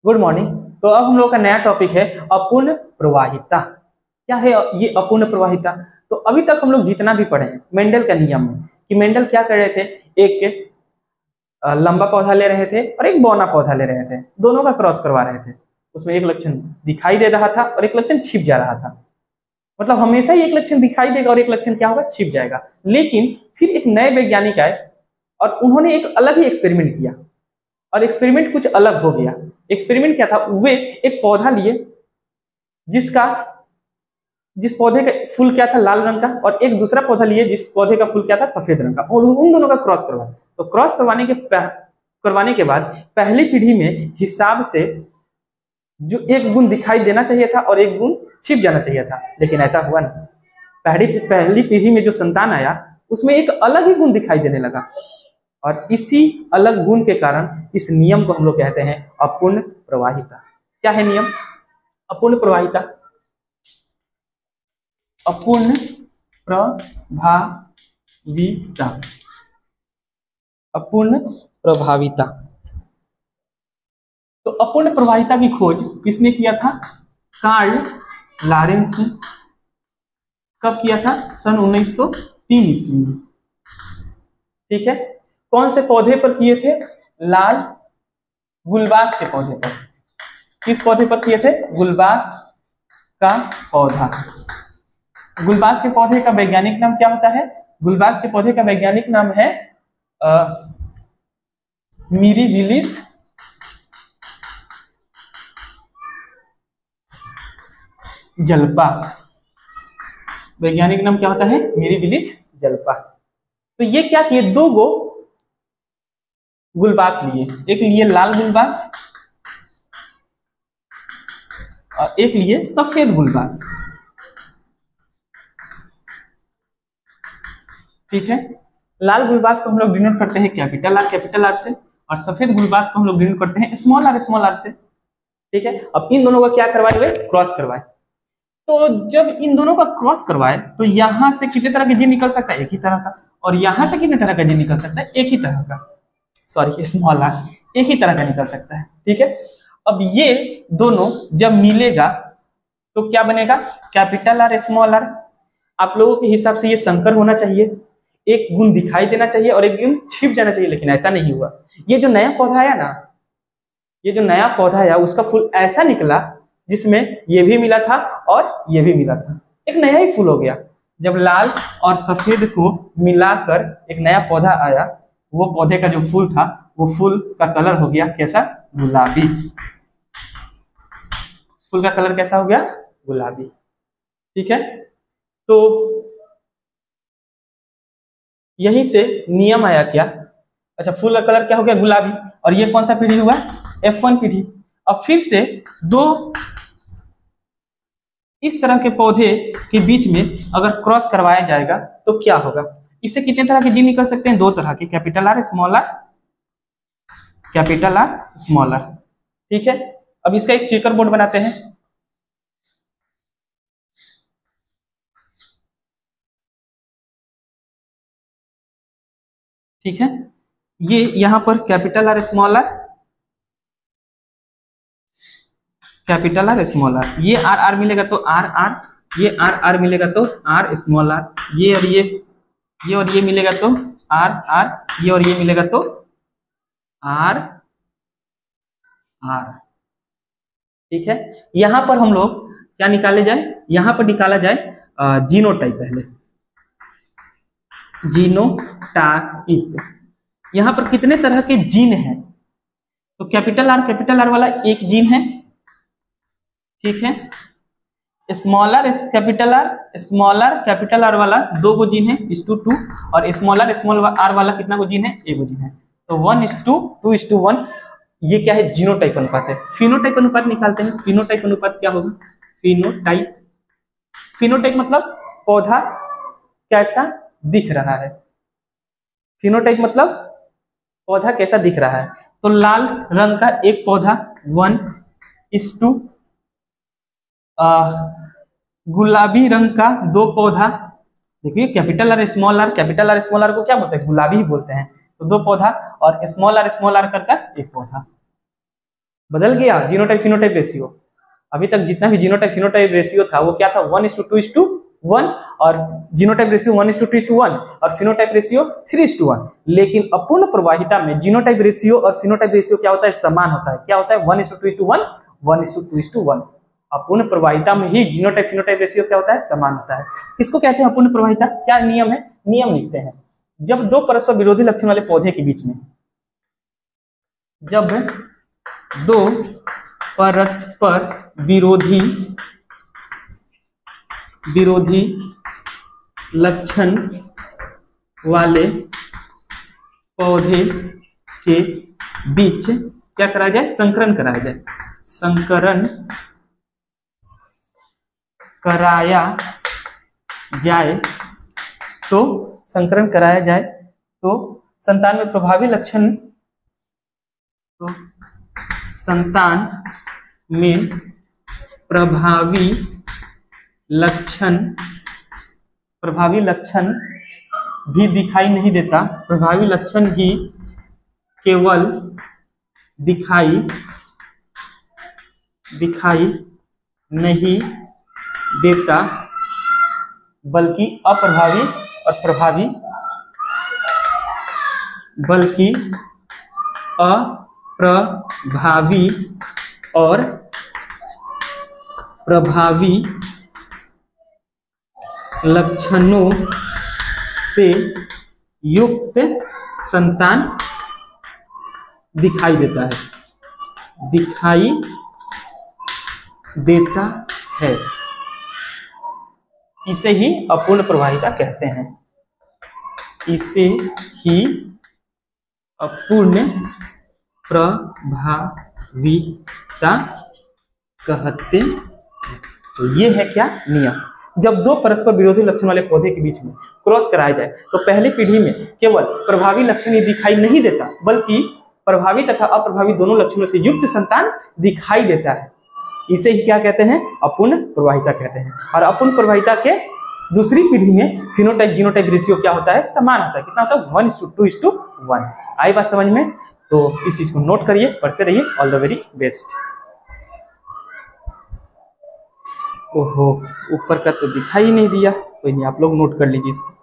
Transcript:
Good morning. तो अब हम लोग का नया टॉपिक है अपूर्ण प्रवाहिता। क्या है ये अपूर्ण प्रवाहिता? तो अभी तक हम लोग जितना भी पढ़े हैं मेंडल का नियम में कि मेंडल क्या कर रहे थे, एक लंबा पौधा ले रहे थे और एक बौना पौधा ले रहे थे, दोनों का क्रॉस करवा रहे थे। उसमें एक लक्षण दिखाई दे रहा था और एक लक्षण छिप जा रहा था। मतलब हमेशा ही एक लक्षण दिखाई देगा और एक लक्षण क्या होगा, छिप जाएगा। लेकिन फिर एक नए वैज्ञानिक आए और उन्होंने एक अलग ही एक्सपेरिमेंट किया और एक्सपेरिमेंट कुछ अलग हो गया। एक्सपेरिमेंट क्या था, वे एक पौधा लिए जिसका जिस पौधे का फूल क्या था, लाल रंग का, और एक दूसरा पौधा लिए जिस पौधे का फूल क्या था, सफेद रंग का, और उन दोनों का क्रॉस करवाया। तो क्रॉस करवाने के बाद पहली पीढ़ी में हिसाब से जो एक गुण दिखाई देना चाहिए था और एक गुण छिप जाना चाहिए था, लेकिन ऐसा हुआ नहीं। पहली पीढ़ी में जो संतान आया उसमें एक अलग ही गुण दिखाई देने लगा और इसी अलग गुण के कारण इस नियम को हम लोग कहते हैं अपूर्ण प्रवाहिता। क्या है नियम? अपूर्ण प्रवाहिता, अपूर्ण प्रभाविता, अपूर्ण प्रभाविता। तो अपूर्ण प्रवाहिता की खोज किसने किया था? कार्ल लॉरेंस ने। कब किया था? सन 1903 ईस्वी में। ठीक है। कौन से पौधे पर किए थे? लाल गुलबास के पौधे पर। किस पौधे पर किए थे? गुलबास का पौधा। गुलबास के पौधे का वैज्ञानिक नाम क्या होता है? गुलबास के पौधे का वैज्ञानिक नाम है मिरीबिलिस जल्पा। वैज्ञानिक नाम क्या होता है? मिरीबिलिस जल्पा। तो ये क्या किए, दो गो गुलबास लिए, एक लिए लाल गुलबास और एक लिए सफेद गुलबास। ठीक है। लाल गुलबास को हम लोग डिनोट करते हैं कैपिटल आर से, और सफेद गुलबास को हम लोग डिनोट करते हैं स्मॉल आर से। ठीक है। अब इन दोनों का क्या करवाए हुए? क्रॉस करवाए। तो जब इन दोनों का क्रॉस करवाए तो यहां से कितने तरह के जीन निकल सकता है? एक ही तरह का। और यहां से कितने तरह का जीन निकल सकता है? एक ही तरह का। सॉरी, स्मॉल आर एक ही तरह का निकल सकता है। ठीक है। अब ये दोनों जब मिलेगा तो क्या बनेगा? Capital R small R. आप लोगों के हिसाब से ये संकर होना चाहिए, एक गुण दिखाई देना चाहिए और एक गुण छिप जाना चाहिए, लेकिन ऐसा नहीं हुआ। ये जो नया पौधा आया ना, ये जो नया पौधा आया उसका फूल ऐसा निकला जिसमें ये भी मिला था और ये भी मिला था, एक नया ही फूल हो गया। जब लाल और सफेद को मिलाकर एक नया पौधा आया, वो पौधे का जो फूल था वो फूल का कलर हो गया कैसा? गुलाबी। फूल का कलर कैसा हो गया? गुलाबी। ठीक है। तो यहीं से नियम आया क्या? अच्छा, फूल का कलर क्या हो गया? गुलाबी। और ये कौन सा पीढ़ी हुआ? F1 पीढ़ी। अब फिर से दो इस तरह के पौधे के बीच में अगर क्रॉस करवाया जाएगा तो क्या होगा? इससे कितने तरह के जीन निकल सकते हैं? दो तरह के, capital R small R, capital R small R. ठीक है। अब इसका एक चेकर बोर्ड बनाते हैं। ठीक है। ये यहां पर capital R small R, capital R small R, ये आर आर मिलेगा तो आर आर, ये आर आर मिलेगा तो आर स्मॉल आर, ये और ये मिलेगा तो आर आर, ये और ये मिलेगा तो आर आर। ठीक है। यहां पर हम लोग क्या निकाले जाए? यहां पर निकाला जाए जीनोटाइप। पहले जीनोटाइप, यहां पर कितने तरह के जीन हैं? तो कैपिटल आर वाला एक जीन है। ठीक है। स्मॉलर कैपिटल आर वाला दो गो जीन है, 2:2, और स्मॉल आर वाला कितना गो जीन है? एक गो जीन है। तो 1:2:1। ये क्या है? जीनोटाइप अनुपात है। फिनोटाइप अनुपात निकालते हैं। फिनोटाइप अनुपात क्या होगा? फिनोटाइप मतलब पौधा कैसा दिख रहा है। फिनोटाइप मतलब पौधा कैसा दिख रहा है। तो लाल रंग का एक पौधा 1:2, गुलाबी रंग का दो पौधा। देखिए कैपिटल आर स्मॉल आर को क्या बोलते हैं? गुलाबी ही बोलते हैं। तो दो पौधा, और स्मॉल आर कर एक पौधा। बदल गया जीनोटाइप फिनोटाइप रेशियो। अभी तक जितना भी जीनोटाइप फिनोटाइप रेशियो था वो क्या था, 1:2:1, और जीनोटाइप रेशियो 1:2:1 और फिनोटाइप रेशियो 3:1। लेकिन अपूर्ण प्रवाहिता में जीनोटाइप रेशियो और फिनोटाइप रेशियो क्या होता है, समान होता है। क्या होता है, 1:2:1, 1:2:1। अपूर्ण प्रवाहिता में ही जीनोटाइप फिनोटाइप रेशियो क्या होता है, समान होता है। किसको कहते हैं अपूर्ण प्रवाहिता, क्या नियम है, नियम लिखते हैं। जब दो परस्पर विरोधी लक्षण वाले पौधे के बीच में, जब दो परस्पर विरोधी लक्षण वाले पौधे के बीच क्या कराया जाए, संकरण कराया जाए। संकरण कराया जाए तो संकरण कराया जाए तो संतान में प्रभावी लक्षण, तो संतान में प्रभावी लक्षण भी दिखाई नहीं देता। प्रभावी लक्षण ही केवल दिखाई नहीं देता, बल्कि अप्रभावी और प्रभावी, बल्कि अप्रभावी और प्रभावी लक्षणों से युक्त संतान दिखाई देता है। इसे ही अपूर्ण प्रवाहिता कहते हैं। इसे ही अपूर्ण प्रभाविता कहते हैं। तो ये है क्या, नियम। जब दो परस्पर विरोधी लक्षण वाले पौधे के बीच में क्रॉस कराया जाए तो पहली पीढ़ी में केवल प्रभावी लक्षण ही दिखाई नहीं देता, बल्कि प्रभावी तथा अप्रभावी दोनों लक्षणों से युक्त संतान दिखाई देता है। इसे ही क्या कहते हैं, अपूर्ण प्रवाहिता कहते हैं। और अपूर्ण प्रवाहिता के दूसरी पीढ़ी में फिनोटाइप जीनोटाइप रेशियो क्या होता है, समान होता है। कितना होता है, 1:2:1। आई बात समझ में? तो इस चीज को नोट करिए, पढ़ते रहिए। All the very best. ओहो, ऊपर का तो दिखाई नहीं दिया, कोई नहीं, आप लोग नोट कर लीजिए इसको।